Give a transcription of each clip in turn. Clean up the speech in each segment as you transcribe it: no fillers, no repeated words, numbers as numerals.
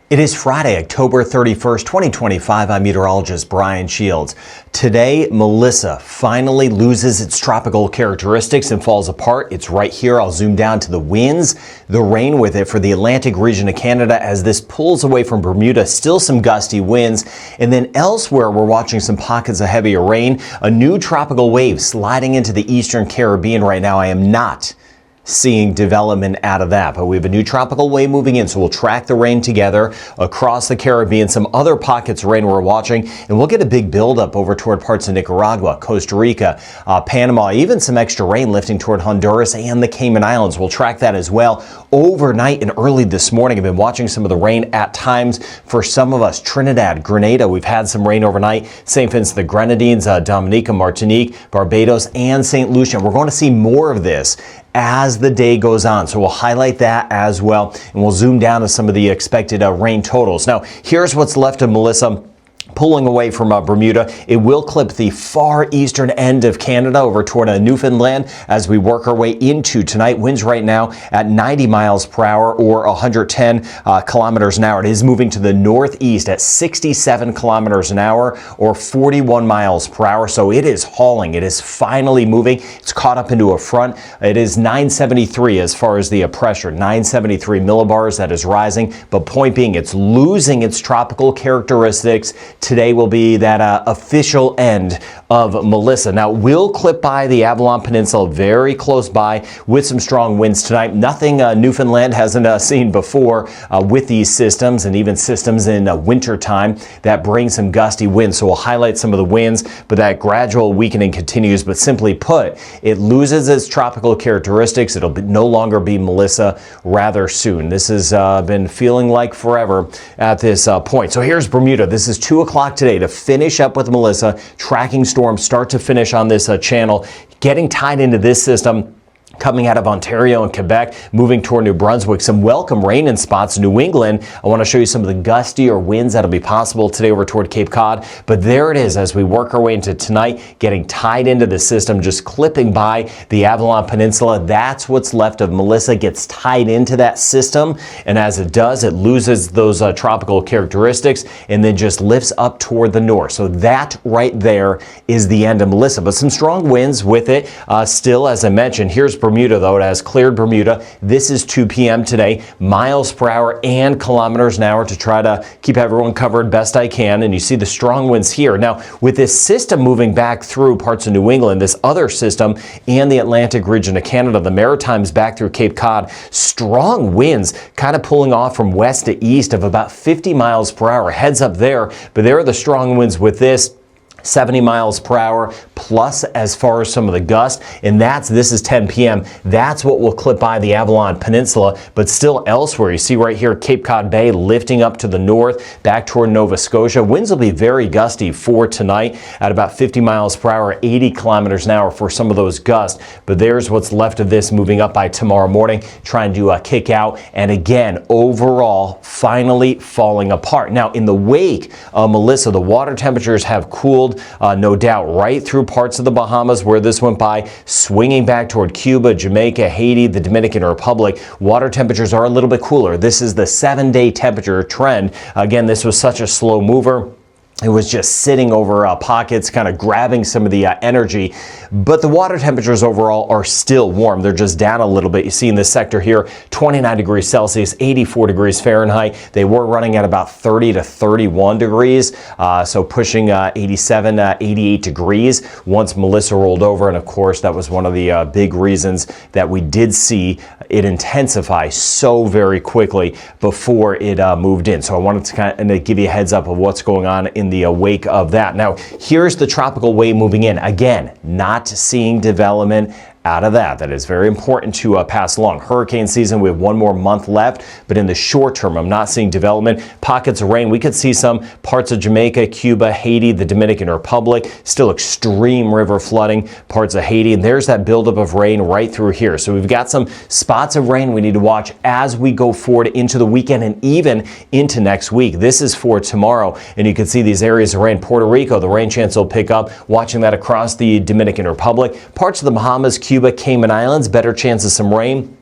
It is Friday, October 31st, 2025. I'm meteorologist Brian Shields. Today, Melissa finally loses its tropical characteristics and falls apart. It's right here. I'll zoom down to the winds, the rain with it for the Atlantic region of Canada as this pulls away from Bermuda. Still some gusty winds. And then elsewhere, we're watching some pockets of heavier rain. A new tropical wave sliding into the eastern Caribbean right now. I am not seeing development out of that, but we have a new tropical wave moving in, so we'll track the rain together across the Caribbean. Some other pockets of rain we're watching, and we'll get a big buildup over toward parts of Nicaragua, Costa Rica, Panama, even some extra rain lifting toward Honduras and the Cayman Islands. We'll track that as well. Overnight and early this morning, I've been watching some of the rain at times for some of us. Trinidad, Grenada, we've had some rain overnight. St. Vincent the Grenadines, Dominica, Martinique, Barbados, and St. Lucia. We're going to see more of this as the day goes on. So we'll highlight that as well, and we'll zoom down to some of the expected rain totals. Now, here's what's left of Melissa pulling away from Bermuda. It will clip the far eastern end of Canada over toward Newfoundland as we work our way into tonight. Winds right now at 90 miles per hour or 110 kilometers an hour. It is moving to the northeast at 67 kilometers an hour or 41 miles per hour. So it is hauling. It is finally moving. It's caught up into a front. It is 973 as far as the pressure, 973 millibars. That is rising. But point being, it's losing its tropical characteristics. Today will be that official end of Melissa. Now, we'll clip by the Avalon Peninsula very close by with some strong winds tonight. Nothing Newfoundland hasn't seen before with these systems, and even systems in winter time that bring some gusty winds. So we'll highlight some of the winds, but that gradual weakening continues. But simply put, it loses its tropical characteristics. It'll no longer be Melissa rather soon. This has been feeling like forever at this point. So here's Bermuda. This is 2 o'clock today to finish up with Melissa, tracking storms start to finish on this channel, getting tied into this system. Coming out of Ontario and Quebec, moving toward New Brunswick. Some welcome rain in spots. New England, I want to show you some of the gustier winds that'll be possible today over toward Cape Cod. But there it is as we work our way into tonight, getting tied into the system, just clipping by the Avalon Peninsula. That's what's left of Melissa. Gets tied into that system, and as it does, it loses those tropical characteristics and then just lifts up toward the north. So that right there is the end of Melissa. But some strong winds with it still, as I mentioned. Here's Bermuda, though. It has cleared Bermuda. This is 2 p.m. today. Miles per hour and kilometers an hour to try to keep everyone covered best I can. And you see the strong winds here. Now, with this system moving back through parts of New England, this other system and the Atlantic region of Canada, the Maritimes back through Cape Cod, strong winds kind of pulling off from west to east of about 50 miles per hour. Heads up there, but there are the strong winds with this. 70 miles per hour plus as far as some of the gust, and this is 10 p.m. That's what will clip by the Avalon Peninsula, but still elsewhere. You see right here Cape Cod Bay lifting up to the north, back toward Nova Scotia. Winds will be very gusty for tonight at about 50 miles per hour, 80 kilometers an hour for some of those gusts. But there's what's left of this moving up by tomorrow morning, trying to kick out, and again, overall, finally falling apart. Now, in the wake of Melissa, the water temperatures have cooled no doubt right through parts of the Bahamas where this went by, swinging back toward Cuba, Jamaica, Haiti, the Dominican Republic. Water temperatures are a little bit cooler. This is the 7-day temperature trend. Again, this was such a slow mover. It was just sitting over pockets, kind of grabbing some of the energy. But the water temperatures overall are still warm. They're just down a little bit. You see in this sector here, 29 degrees Celsius, 84 degrees Fahrenheit. They were running at about 30 to 31 degrees, so pushing 87, 88 degrees once Melissa rolled over. And of course, that was one of the big reasons that we did see it intensify so very quickly before it moved in. So I wanted to kind of give you a heads up of what's going on in the wake of that. Now, here's the tropical wave moving in. Again, not seeing development out of that. That is very important to pass along. Hurricane season, we have one more month left, but in the short term, I'm not seeing development. Pockets of rain. We could see some parts of Jamaica, Cuba, Haiti, the Dominican Republic, still extreme river flooding, parts of Haiti, and there's that buildup of rain right through here. So we've got some spots of rain we need to watch as we go forward into the weekend and even into next week. This is for tomorrow, and you can see these areas of rain. Puerto Rico, the rain chance will pick up. Watching that across the Dominican Republic. Parts of the Bahamas, Cuba, Cayman Islands, better chance of some rain.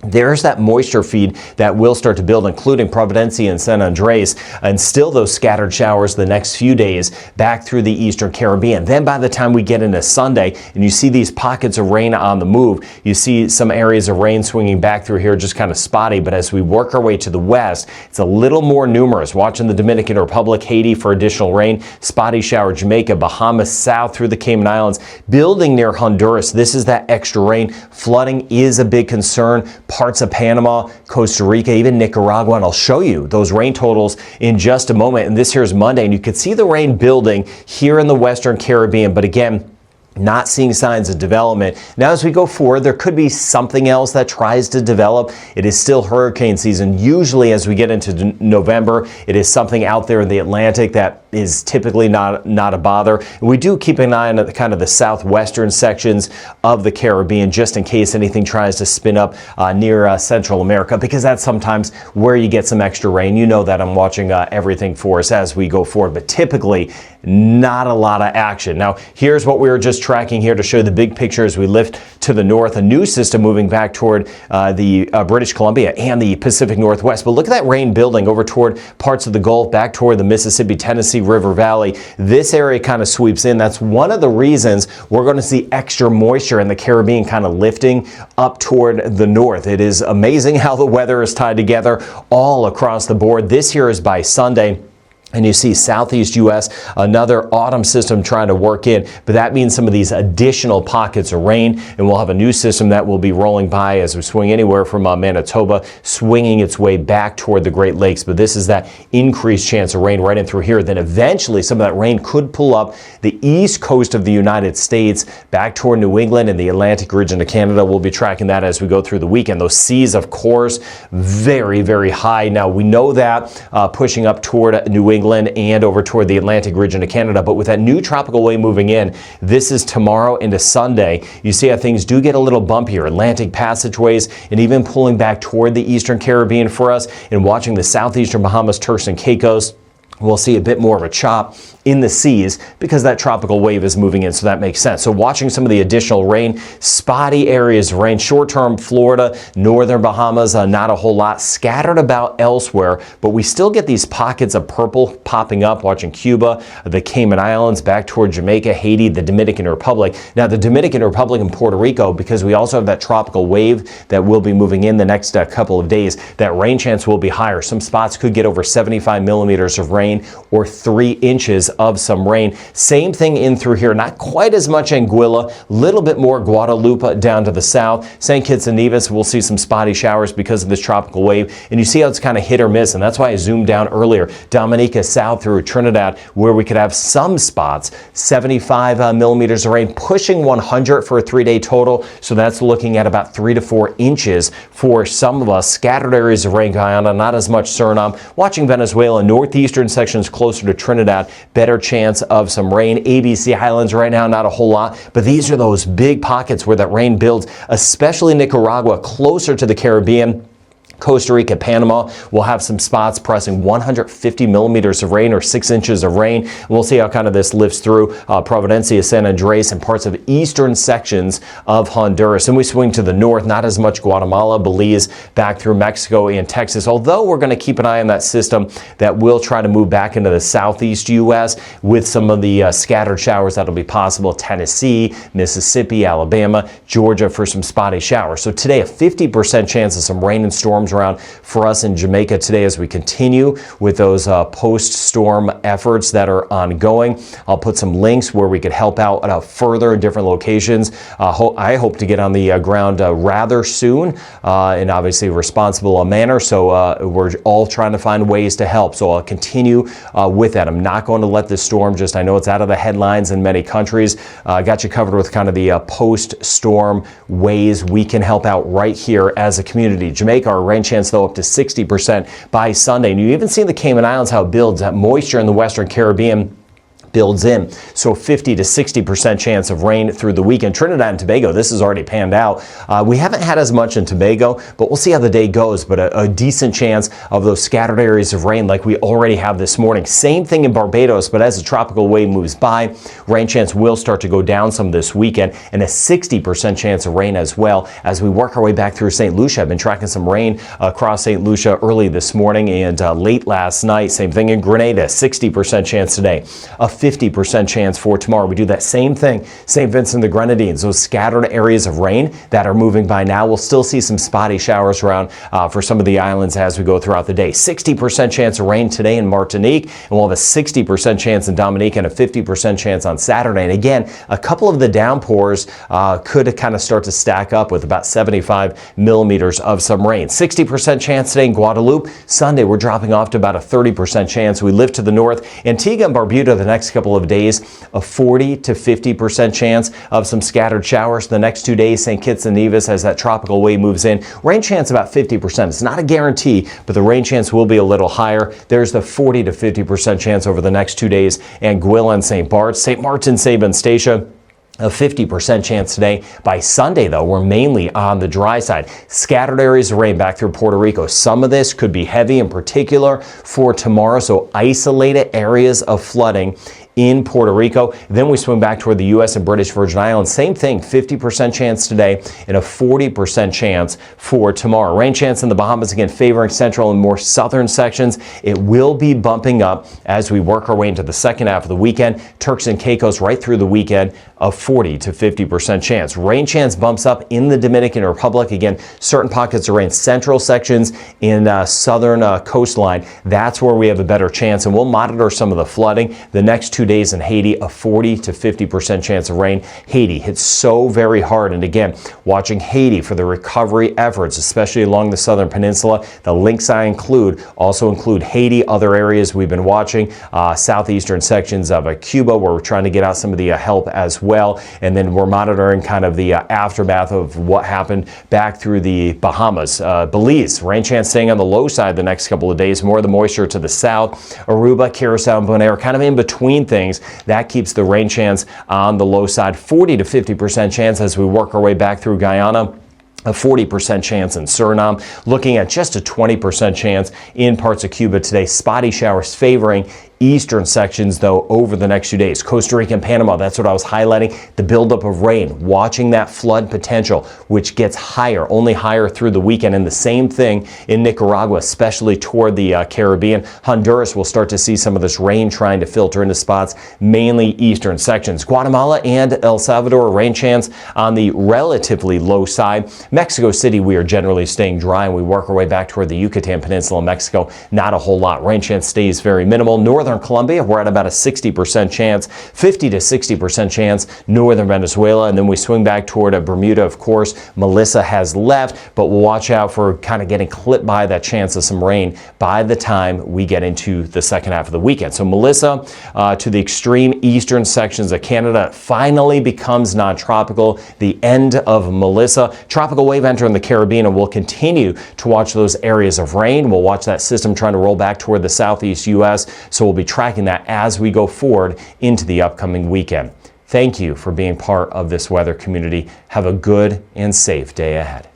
there's that moisture feed that will start to build, including Providencia and San Andres, and still those scattered showers the next few days back through the eastern Caribbean. Then by the time we get into Sunday and you see these pockets of rain on the move, you see some areas of rain swinging back through here, just kind of spotty. But as we work our way to the west, it's a little more numerous. Watching the Dominican Republic, Haiti for additional rain, spotty shower, Jamaica, Bahamas, south through the Cayman Islands, building near Honduras. This is that extra rain. Flooding is a big concern. Parts of Panama, Costa Rica, even Nicaragua, and I'll show you those rain totals in just a moment. And this here is Monday, and you can see the rain building here in the Western Caribbean, but again, not seeing signs of development. Now, as we go forward, there could be something else that tries to develop. It is still hurricane season. Usually, as we get into November, it is something out there in the Atlantic that is typically not a bother. And we do keep an eye on the kind of the southwestern sections of the Caribbean, just in case anything tries to spin up near Central America, because that's sometimes where you get some extra rain. You know that I'm watching everything for us as we go forward, but typically not a lot of action. Now, here's what we were just tracking here to show the big picture as we lift to the north. A new system moving back toward the British Columbia and the Pacific Northwest. But look at that rain building over toward parts of the Gulf, back toward the Mississippi, Tennessee River Valley. This area kind of sweeps in. That's one of the reasons we're going to see extra moisture in the Caribbean kind of lifting up toward the north. It is amazing how the weather is tied together all across the board. This here is by Sunday. And you see southeast U.S., another autumn system trying to work in, but that means some of these additional pockets of rain, and we'll have a new system that will be rolling by as we swing anywhere from Manitoba, swinging its way back toward the Great Lakes. But this is that increased chance of rain right in through here. Then eventually some of that rain could pull up the east coast of the United States, back toward New England and the Atlantic region of Canada. We'll be tracking that as we go through the weekend. Those seas, of course, very, very high. Now, we know that pushing up toward New England and over toward the Atlantic region of Canada. But with that new tropical wave moving in, this is tomorrow into Sunday. You see how things do get a little bumpier. Atlantic passageways and even pulling back toward the eastern Caribbean for us, and watching the southeastern Bahamas, Turks and Caicos. We'll see a bit more of a chop in the seas because that tropical wave is moving in, so that makes sense. So watching some of the additional rain, spotty areas of rain, short-term Florida, northern Bahamas, not a whole lot, scattered about elsewhere, but we still get these pockets of purple popping up, watching Cuba, the Cayman Islands, back toward Jamaica, Haiti, the Dominican Republic. Now, the Dominican Republic and Puerto Rico, because we also have that tropical wave that will be moving in the next couple of days, that rain chance will be higher. Some spots could get over 75 millimeters of rain or 3 inches of some rain. Same thing in through here, not quite as much Anguilla, a little bit more Guadalupe down to the south. St. Kitts and Nevis, we'll see some spotty showers because of this tropical wave, and you see how it's kind of hit or miss, and that's why I zoomed down earlier. Dominica south through Trinidad, where we could have some spots, 75 millimeters of rain, pushing 100 for a 3-day total, so that's looking at about 3 to 4 inches for some of us. Scattered areas of rain, Guyana, not as much Suriname. Watching Venezuela, northeastern sections closer to Trinidad, better chance of some rain. ABC Highlands right now, not a whole lot, but these are those big pockets where that rain builds, especially Nicaragua, closer to the Caribbean. Costa Rica, Panama will have some spots pressing 150 millimeters of rain or 6 inches of rain. And we'll see how kind of this lifts through Providencia, San Andres, and parts of eastern sections of Honduras. And we swing to the north, not as much Guatemala, Belize, back through Mexico and Texas, although we're going to keep an eye on that system that will try to move back into the southeast U.S. with some of the scattered showers that'll be possible. Tennessee, Mississippi, Alabama, Georgia for some spotty showers. So today, a 50% chance of some rain and storms around for us in Jamaica today as we continue with those post-storm efforts that are ongoing. I'll put some links where we could help out further in different locations. I hope to get on the ground rather soon in obviously a responsible manner. So we're all trying to find ways to help. So I'll continue with that. I'm not going to let this storm just, I know it's out of the headlines in many countries. Got you covered with kind of the post-storm ways we can help out right here as a community. Jamaica, our rain chance though up to 60% by Sunday. And you even see the Cayman Islands how it builds that moisture in the Western Caribbean builds in. So 50 to 60% chance of rain through the weekend. Trinidad and Tobago, this is already panned out. We haven't had as much in Tobago, but we'll see how the day goes. But a decent chance of those scattered areas of rain like we already have this morning. Same thing in Barbados, but as the tropical wave moves by, rain chance will start to go down some this weekend, and a 60% chance of rain as well as we work our way back through St. Lucia. I've been tracking some rain across St. Lucia early this morning and late last night. Same thing in Grenada, 60% chance today. A 50% chance for tomorrow. We do that same thing. St. Vincent and the Grenadines, those scattered areas of rain that are moving by now. We'll still see some spotty showers around for some of the islands as we go throughout the day. 60% chance of rain today in Martinique, and we'll have a 60% chance in Dominique and a 50% chance on Saturday. And again, a couple of the downpours could kind of start to stack up with about 75 millimeters of some rain. 60% chance today in Guadeloupe. Sunday, we're dropping off to about a 30% chance. We lift to the north. Antigua and Barbuda the next couple of days, a 40 to 50% chance of some scattered showers. The next 2 days, St. Kitts and Nevis, as that tropical wave moves in, rain chance about 50%. It's not a guarantee, but the rain chance will be a little higher. There's the 40 to 50% chance over the next 2 days. Anguilla and St. Bart's, St. Martin, Sabin, Statia, a 50% chance today. By Sunday, though, we're mainly on the dry side. Scattered areas of rain back through Puerto Rico. Some of this could be heavy, in particular for tomorrow, so isolated areas of flooding in Puerto Rico. Then we swing back toward the U.S. and British Virgin Islands. Same thing, 50% chance today and a 40% chance for tomorrow. Rain chance in the Bahamas, again, favoring central and more southern sections. It will be bumping up as we work our way into the second half of the weekend. Turks and Caicos right through the weekend, a 40 to 50% chance. Rain chance bumps up in the Dominican Republic. Again, certain pockets of rain, central sections in southern coastline. That's where we have a better chance, and we'll monitor some of the flooding. The next 2 days in Haiti, a 40 to 50% chance of rain. Haiti hits so very hard, and again, watching Haiti for the recovery efforts, especially along the southern peninsula. The links I also include Haiti, other areas we've been watching, southeastern sections of Cuba, where we're trying to get out some of the help as well, and then we're monitoring kind of the aftermath of what happened back through the Bahamas. Belize, rain chance staying on the low side the next couple of days, more of the moisture to the south. Aruba, Curacao, and Bonaire, kind of in between things. That keeps the rain chance on the low side. 40 to 50% chance as we work our way back through Guyana. A 40% chance in Suriname, looking at just a 20% chance in parts of Cuba today. Spotty showers favoring eastern sections, though, over the next few days. Costa Rica and Panama, that's what I was highlighting. The buildup of rain, watching that flood potential, which gets higher, only higher through the weekend. And the same thing in Nicaragua, especially toward the Caribbean. Honduras will start to see some of this rain trying to filter into spots, mainly eastern sections. Guatemala and El Salvador, rain chance on the relatively low side. Mexico City, we are generally staying dry, and we work our way back toward the Yucatan Peninsula in Mexico. Not a whole lot. Rain chance stays very minimal. Northern Colombia, we're at about a 60% chance, 50 to 60% chance, northern Venezuela, and then we swing back toward Bermuda. Of course, Melissa has left, but we'll watch out for kind of getting clipped by that chance of some rain by the time we get into the second half of the weekend. So Melissa to the extreme eastern sections of Canada finally becomes non-tropical. The end of Melissa. Tropical wave entering the Caribbean, and we'll continue to watch those areas of rain. We'll watch that system trying to roll back toward the southeast U.S., so we'll be tracking that as we go forward into the upcoming weekend. Thank you for being part of this weather community. Have a good and safe day ahead.